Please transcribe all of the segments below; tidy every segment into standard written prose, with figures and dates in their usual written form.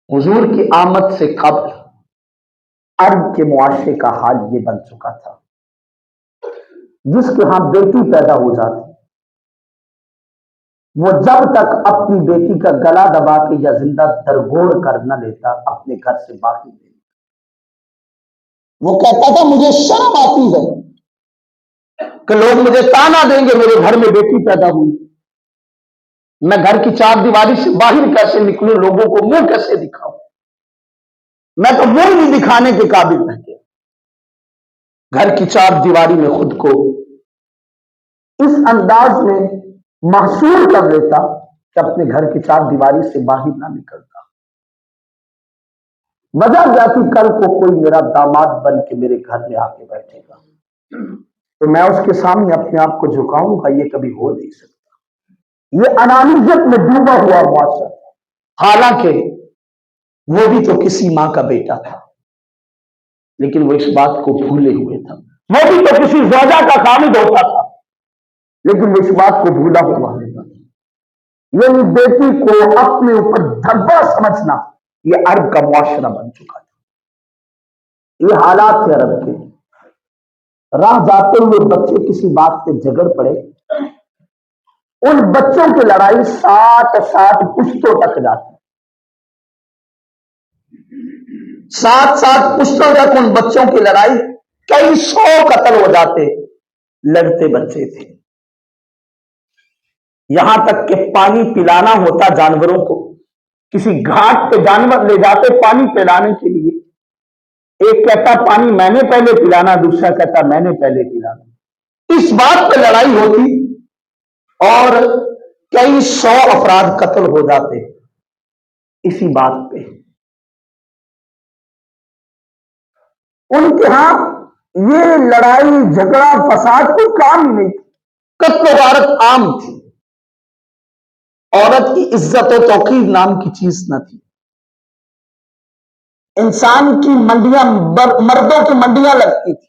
حضور کی آمد سے قبل عرب کے معاشرے کا حال یہ بن چکا تھا، جس کے ہاں بیٹی پیدا ہو جاتی وہ جب تک اپنی بیٹی کا گلا دبا کے یا زندہ درگور کر نہ لیتا اپنے گھر سے باہر نہیں۔ وہ کہتا تھا مجھے شرم آتی ہے کہ لوگ مجھے تانا دیں گے میرے گھر میں بیٹی پیدا ہوئی، میں گھر کی چار دیواری سے باہر کیسے نکلوں، لوگوں کو منہ کیسے دکھاؤں، میں تو منہ نہیں دکھانے کے قابل رہ گیا۔ گھر کی چار دیواری میں خود کو اس انداز میں محصور کر لیتا کہ اپنے گھر کی چار دیواری سے باہر نہ نکلتا۔ وجہ کیا تھی؟ کل کو کوئی میرا داماد بن کے میرے گھر میں آ کے بیٹھے گا تو میں اس کے سامنے اپنے آپ کو جھکاؤں گا، یہ کبھی ہو نہیں سکتا۔ یہ انانیت میں ڈوبا ہوا معاشرہ، حالانکہ وہ بھی تو کسی ماں کا بیٹا تھا، لیکن وہ اس بات کو بھولے ہوئے تھا۔ وہ بھی تو کسی زوجہ کا خامد ہوتا تھا، لیکن وہ اس بات کو بھولا ہوا ہوتا تھا۔ یعنی بیٹی کو اپنے اوپر دھبا سمجھنا یہ عرب کا معاشرہ بن چکا تھا۔ یہ حالات تھے عرب کے۔ راہ جاتے ہوئے بچے کسی بات پہ جھگڑ پڑے، ان بچوں کی لڑائی 7 پشتوں تک جاتی، 7 پشتوں تک ان بچوں کی لڑائی، کئی 100 قتل ہو جاتے، لڑتے بچے تھے۔ یہاں تک کہ پانی پلانا ہوتا جانوروں کو، کسی گھاٹ پہ جانور لے جاتے پانی پلانے کے لیے، ایک کہتا پانی میں نے پہلے پلانا، دوسرا کہتا میں نے پہلے پلانا، اس بات پہ لڑائی ہوتی اور کئی 100 افراد قتل ہو جاتے اسی بات پہ۔ ان کے ہاں یہ لڑائی جھگڑا فساد کوئی کام ہی نہیں تھی، قتل و غارت عام تھی، عورت کی عزت و توقیر نام کی چیز نہ تھی۔ انسان کی منڈیاں، مردوں کی منڈیاں لگتی تھی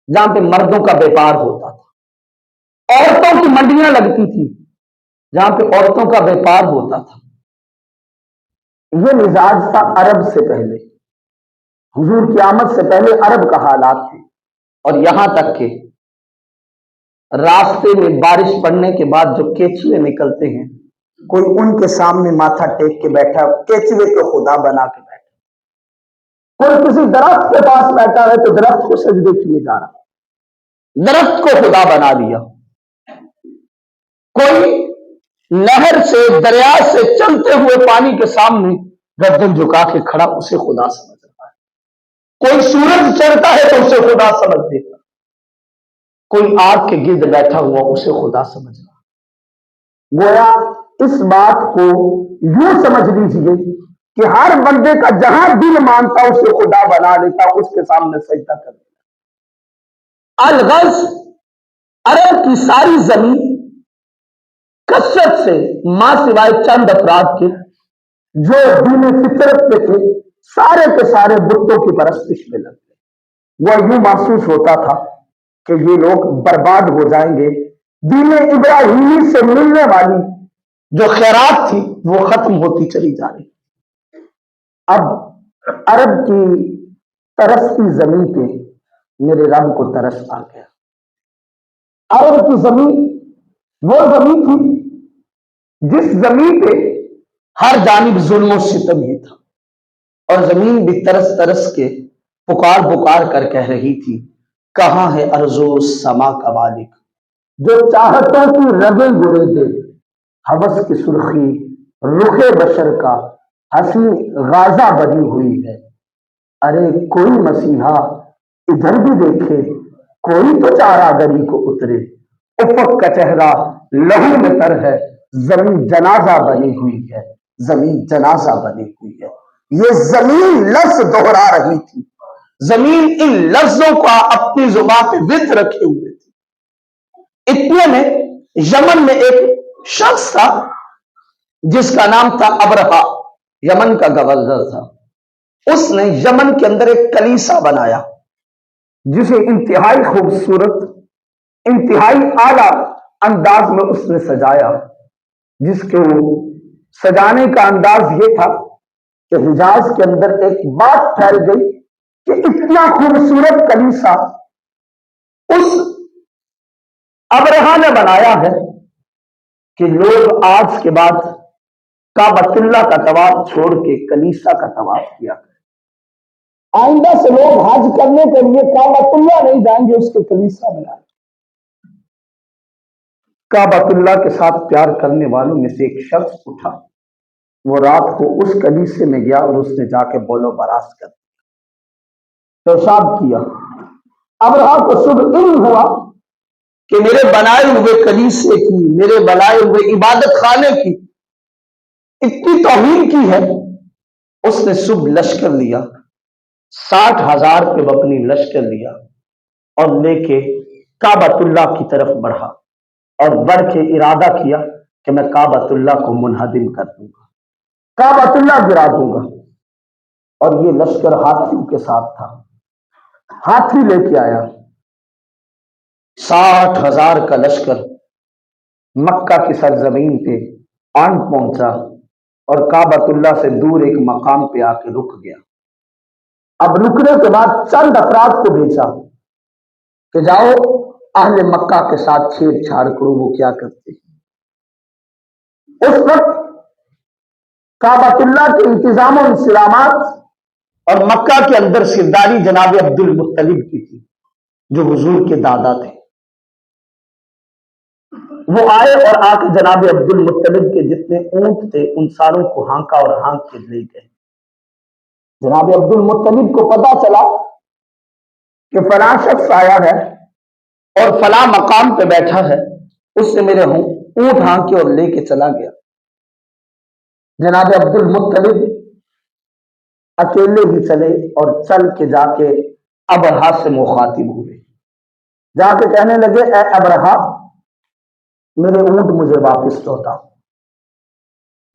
جہاں پہ مردوں کا بیپار ہوتا تھا، عورتوں کی منڈیاں لگتی تھی جہاں پہ عورتوں کا بیپار ہوتا تھا۔ یہ مزاج تھا عرب سے پہلے، حضور کی آمد سے پہلے عرب کا حالات تھے۔ اور یہاں تک کہ راستے میں بارش پڑنے کے بعد جو کیچوے نکلتے ہیں، کوئی ان کے سامنے ماتھا ٹیک کے بیٹھا، کیچوے کو خدا بنا کے بیٹھا، کوئی کسی درخت کے پاس بیٹھا ہے تو درخت کو سجدے کیے جا رہا، درخت کو خدا بنا دیا۔ کوئی نہر سے، دریا سے چلتے ہوئے پانی کے سامنے گردن جھکا کے کھڑا، اسے خدا سمجھ رہا ہے۔ کوئی سورج چڑھتا ہے تو اسے خدا سمجھ دیتا، کوئی آگ کے گرد بیٹھا ہوا اسے خدا سمجھ رہا۔ گویا اس بات کو یوں سمجھ لیجیے کہ ہر بندے کا جہاں دل مانتا اسے خدا بنا لیتا، اس کے سامنے سجدہ کر دیتا۔ الغرض عرب کی ساری زمین کثرت سے ماں سوائے چند افراد کے جو دین فطرت پہ تھے، سارے کے سارے بتوں کی پرستش میں لگتے۔ وہ یوں محسوس ہوتا تھا کہ یہ لوگ برباد ہو جائیں گے، دین ابراہیمی سے ملنے والی جو خیرات تھی وہ ختم ہوتی چلی جا رہی۔ اب عرب کی ترستی زمین پہ میرے رب کو ترس آ گیا۔ عرب کی زمین وہ زمین تھی جس زمین پہ ہر جانب ظلم و ستم ہی تھا، اور زمین بھی ترس ترس کے پکار کر کہہ رہی تھی، کہاں ہے ارض و سما کا مالک جو چاہتوں کی رگیں گرے دے، ہوس کی سرخی رخ بشر کا ہنسی غازہ بنی ہوئی ہے۔ ارے کوئی مسیحا ادھر بھی دیکھے، کوئی تو چارہ گری کو اترے، افق کا چہرہ لہو میں تر ہے، زمین جنازہ بنی ہوئی ہے، زمین جنازہ بنی ہوئی ہے۔ یہ زمین لفظ دوہرا رہی تھی، زمین ان لفظوں کا اپنی زبان پہ ود رکھے ہوئے تھی۔ اتنے میں یمن میں ایک شخص تھا جس کا نام تھا ابرہا، یمن کا گورنر تھا۔ اس نے یمن کے اندر ایک کلیسا بنایا جسے انتہائی خوبصورت، انتہائی اعلیٰ انداز میں اس نے سجایا، جس کے سجانے کا انداز یہ تھا کہ حجاز کے اندر ایک بات پھیل گئی کہ اتنا خوبصورت کلیسا اس ابرہا نے بنایا ہے کہ لوگ آج کے بعد کعبۃ اللہ کا طواف چھوڑ کے کلیسا کا طواف کیا کریں۔ آئندہ سے لوگ حج کرنے کے لیے کعبۃ اللہ نہیں جائیں گے، اس کے کلیسا میں آئیں گے۔ کعبۃ اللہ کے ساتھ پیار کرنے والوں میں سے ایک شخص اٹھا، وہ رات کو اس کلیسے میں گیا اور اس نے جا کے بولو براز کر دیا، پیشاب کیا۔ ابرہا کو صبح علم ہوا کہ میرے بنائے ہوئے کلیسے کی، میرے بنائے ہوئے عبادت خانے کی اتنی توہین کی ہے، اس نے صبح لشکر لیا، 60,000 پہ اپنی لشکر لیا اور لے کے کعبۃ اللہ کی طرف بڑھا، اور بڑھ کے ارادہ کیا کہ میں کعبۃ اللہ کو منہدم کر دوں گا، کعبۃ اللہ گرا دوں گا۔ اور یہ لشکر ہاتھیوں کے ساتھ تھا، ہاتھی لے کے آیا، 60,000 کا لشکر مکہ کی سرزمین پہ آن پہنچا اور کعبۃ اللہ سے دور ایک مقام پہ آ کے رک گیا۔ اب رکنے کے بعد چند افراد کو بھیجا کہ جاؤ اہل مکہ کے ساتھ چھیڑ چھاڑ کرو، وہ کیا کرتے ہیں۔ اس وقت کعبۃ اللہ کے انتظام و انسلامات اور مکہ کے اندر سرداری جناب عبد المطلب کی تھی، جو حضور کے دادا تھے۔ وہ آئے اور آ کے جناب عبد المطلب کے جتنے اونٹ تھے ان ساروں کو ہانکا اور ہانک کے لے گئے۔ جناب عبد المطلب کو پتا چلا کہ فلاں شخص آیا ہے اور فلاں مقام پہ بیٹھا ہے، اس سے میرے اونٹ ہانکے اور لے کے چلا گیا۔ جناب عبد المطلب اکیلے ہی چلے اور چل کے جا کے ابرہا سے مخاطب ہوئے، جا کے کہنے لگے اے ابرہا میرے اونٹ مجھے واپس لوٹا۔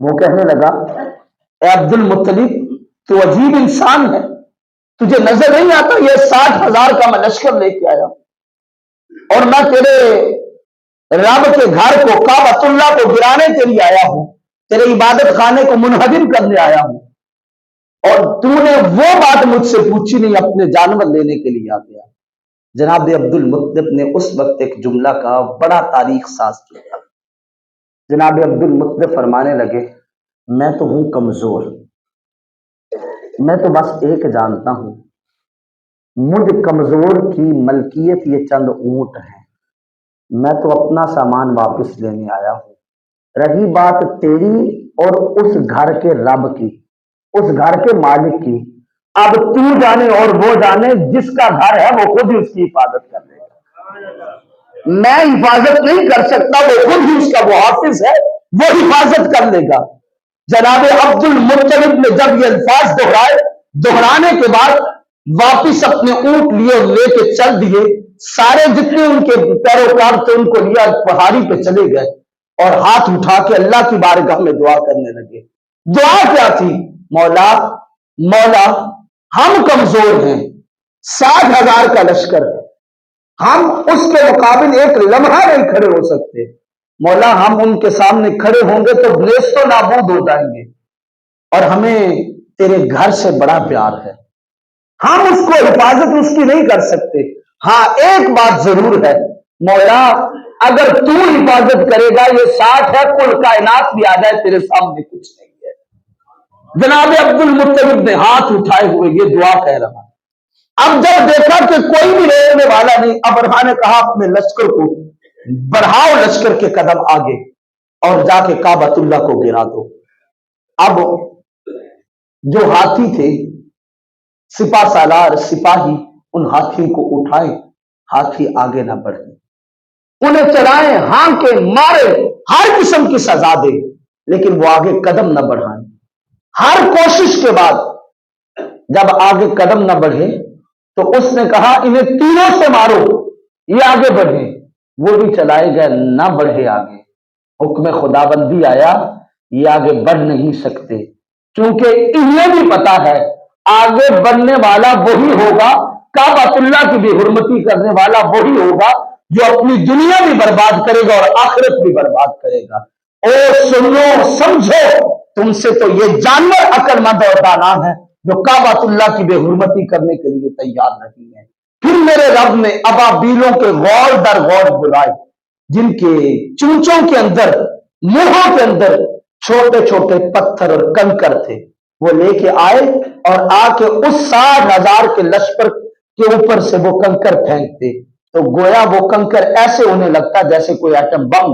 وہ کہنے لگا اے عبد المطلب تو عجیب انسان ہے، تجھے نظر نہیں آتا یہ 60,000 کا میں لشکر لے کے آیا اور میں تیرے رب کے گھر کو کعبۃ اللہ کو گرانے کے لیے آیا ہوں، تیرے عبادت خانے کو منہدم کرنے آیا ہوں، اور تو نے وہ بات مجھ سے پوچھی نہیں، اپنے جانور لینے کے لیے آ گیا۔ جناب عبد المطلب نے اس وقت ایک جملہ کا بڑا تاریخ ساز کیا۔ جناب عبد المطلب فرمانے لگے میں تو ہوں کمزور، میں تو بس ایک جانتا ہوں، مجھ کمزور کی ملکیت یہ چند اونٹ ہیں، میں تو اپنا سامان واپس لینے آیا ہوں۔ رہی بات تیری اور اس گھر کے رب کی، اس گھر کے مالک کی، اب تو جانے اور وہ جانے، جس کا گھر ہے وہ خود ہی اس کی حفاظت کر لے گا، میں حفاظت نہیں کر سکتا، وہ خود ہی اس کا وہ حافظ ہے، وہ حفاظت کر لے گا۔ جناب عبد المطلب نے جب یہ الفاظ دہرائے، دہرانے کے بعد واپس اپنے اونٹ لیے اور لے کے چل دیے، سارے جتنے ان کے پیروکار تھے ان کو لیا، پہاڑی پہ چلے گئے اور ہاتھ اٹھا کے اللہ کی بارگاہ میں دعا کرنے لگے۔ دعا کیا تھی؟ مولا مولا ہم کمزور ہیں، 60,000 کا لشکر ہے، ہم اس کے مقابل ایک لمحہ نہیں کھڑے ہو سکتے، مولا ہم ان کے سامنے کھڑے ہوں گے تو نیست و نابود ہو جائیں گے، اور ہمیں تیرے گھر سے بڑا پیار ہے، ہم اس کو حفاظت اس کی نہیں کر سکتے، ہاں ایک بات ضرور ہے مولا اگر تو حفاظت کرے گا یہ 60 ہے، کل کائنات بھی آ جائے تیرے سامنے کچھ نہیں ہے۔ جناب عبد المطلب نے ہاتھ اٹھائے ہوئے یہ دعا کہہ رہا۔ اب جب دیکھا کہ کوئی بھی روکنے والا نہیں، ابرہا نے کہا اپنے لشکر کو بڑھاؤ، لشکر کے قدم آگے، اور جا کے کعبۃ اللہ کو گرا دو۔ اب جو ہاتھی تھے، سپہ سالار سپاہی، ان ہاتھیوں کو اٹھائے، ہاتھی آگے نہ بڑھے، انہیں چلائیں، ہانکے، مارے، ہر قسم کی سزا دے، لیکن وہ آگے قدم نہ بڑھائیں۔ ہر کوشش کے بعد جب آگے قدم نہ بڑھے تو اس نے کہا انہیں تینوں سے مارو، یہ آگے بڑھے، وہ بھی چلائے گئے، نہ بڑھے آگے۔ حکم خدا بندی آیا، یہ آگے بڑھ نہیں سکتے، کیونکہ انہیں بھی پتا ہے آگے بڑھنے والا وہی ہوگا، کعبۃ اللہ کی بے حرمتی کرنے والا وہی ہوگا جو اپنی دنیا بھی برباد کرے گا اور آخرت بھی برباد کرے گا۔ او سنو سمجھو، تم سے تو یہ جانور عقل مند اور دانا ہے جو کعبۃ اللہ کی بے حرمتی کرنے کے لیے تیار نہیں ہے۔ پھر میرے رب نے ابابیلوں کے غور در غور بلائے، جن کے چونچوں کے اندر، منہوں کے اندر چھوٹے چھوٹے پتھر اور کنکر تھے، وہ لے کے آئے اور آ کے اس 60,000 کے لشکر کے اوپر سے وہ کنکر پھینکتے، تو گویا وہ کنکر ایسے انہیں لگتا جیسے کوئی ایٹم بم،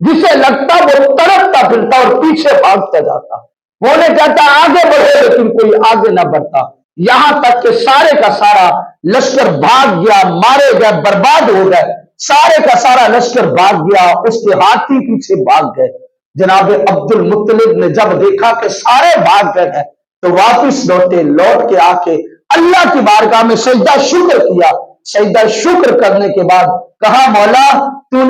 جسے لگتا وہ تڑپتا پھرتا اور پیچھے بھاگتا جاتا، وہ انہیں کہتا آگے بڑھے لیکن کوئی آگے نہ بڑھتا، یہاں تک کہ سارے کا سارا لشکر بھاگ گیا، مارے گئے، برباد ہو گئے، سارے کا سارا لشکر بھاگ گیا، اس کے ہاتھی پیچھے بھاگ گئے۔ جناب عبد المطلب نے جب دیکھا کہ سارے بھاگ گئے ہیں تو واپس لوٹے، لوٹ کے آ کے اللہ کی بارگاہ میں سجدہ شکر کیا۔ سجدہ شکر کرنے کے بعد کہا مولا تو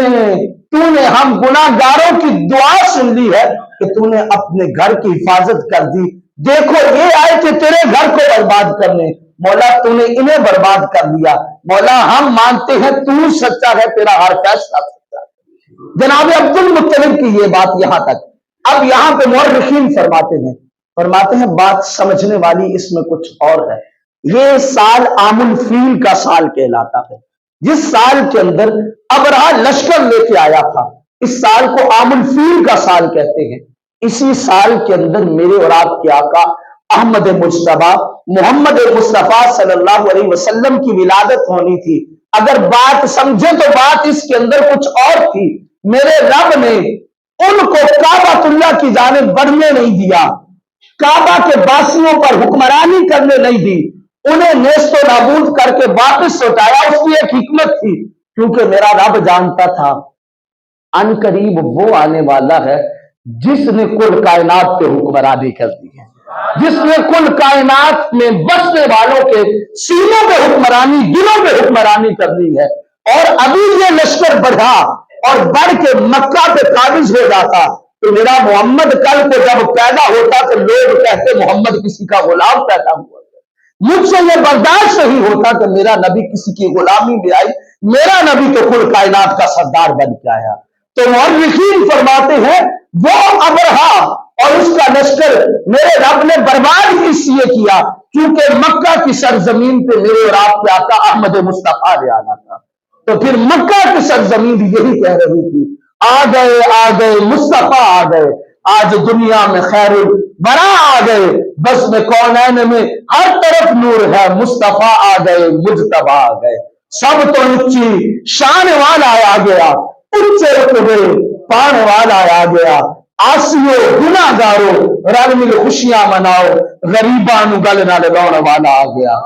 نے ہم گناہ گاروں کی دعا سن لی ہے کہ تو نے اپنے گھر کی حفاظت کر دی، دیکھو یہ آئے تھے تیرے گھر کو برباد کرنے، مولا تو نے انہیں برباد کر دیا، مولا ہم مانتے ہیں تو سچا ہے، تیرا ہر فیصلہ سچا ہے۔ جناب عبد المطلب کی یہ بات یہاں تک۔ اب یہاں پہ مورخین فرماتے ہیں بات سمجھنے والی اس میں کچھ اور ہے۔ یہ سال عام الفیل کا سال کہلاتا ہے، جس سال کے اندر ابرہہ لشکر لے کے آیا تھا، اس سال کو عام الفیل کا سال کہتے ہیں۔ اسی سال کے اندر میرے اور آپ کے آقا احمد مجتبیٰ محمد مصطفیٰ صلی اللہ علیہ وسلم کی ولادت ہونی تھی۔ اگر بات سمجھے تو بات اس کے اندر کچھ اور تھی۔ میرے رب نے ان کو کعبۃ اللہ کی جانب بڑھنے نہیں دیا، کعبہ کے باسیوں پر حکمرانی کرنے نہیں دی، انہیں نیست و نابود کر کے واپس لوٹایا۔ اس کی ایک حکمت تھی، کیونکہ میرا رب جانتا تھا ان قریب وہ آنے والا ہے جس نے کل کائنات پہ حکمرانی کر دی ہے، جس نے کل کائنات میں بسنے والوں کے سینوں پہ حکمرانی، دلوں پہ حکمرانی کر دی ہے۔ اور ابھی یہ لشکر بڑھا اور بڑھ کے مکہ پہ قابض ہو جاتا تو میرا محمد کل کو جب پیدا ہوتا تو لوگ کہتے محمد کسی کا غلام پیدا ہوا۔ مجھ سے یہ برداشت نہیں ہوتا کہ میرا نبی کسی کی غلامی میں آئی، میرا نبی تو کل کائنات کا سردار بن کے آیا۔ تو مورخین فرماتے ہیں وہ ابرہہ اور اس کا لشکر میرے رب نے برباد اس لیے کیا کیونکہ مکہ کی سرزمین پہ میرے اور آپ کے آقا احمد مصطفیٰ نے آنا تھا۔ تو پھر مکہ کی سرزمین یہی کہہ رہی تھی آ گئے مصطفیٰ آ گئے، آج دنیا میں خیر الورا آ گئے، بس میں کونین میں ہر طرف نور ہے، مصطفیٰ آ گئے، مجتبیٰ آ گئے، سب تو اونچی شان والا آیا گیا، اونچے رتبے پانے والا آیا گیا، آسیو گناہ گارو رل مل خوشیاں مناؤ، غریباں نو گل نال لاؤن والا آ گیا۔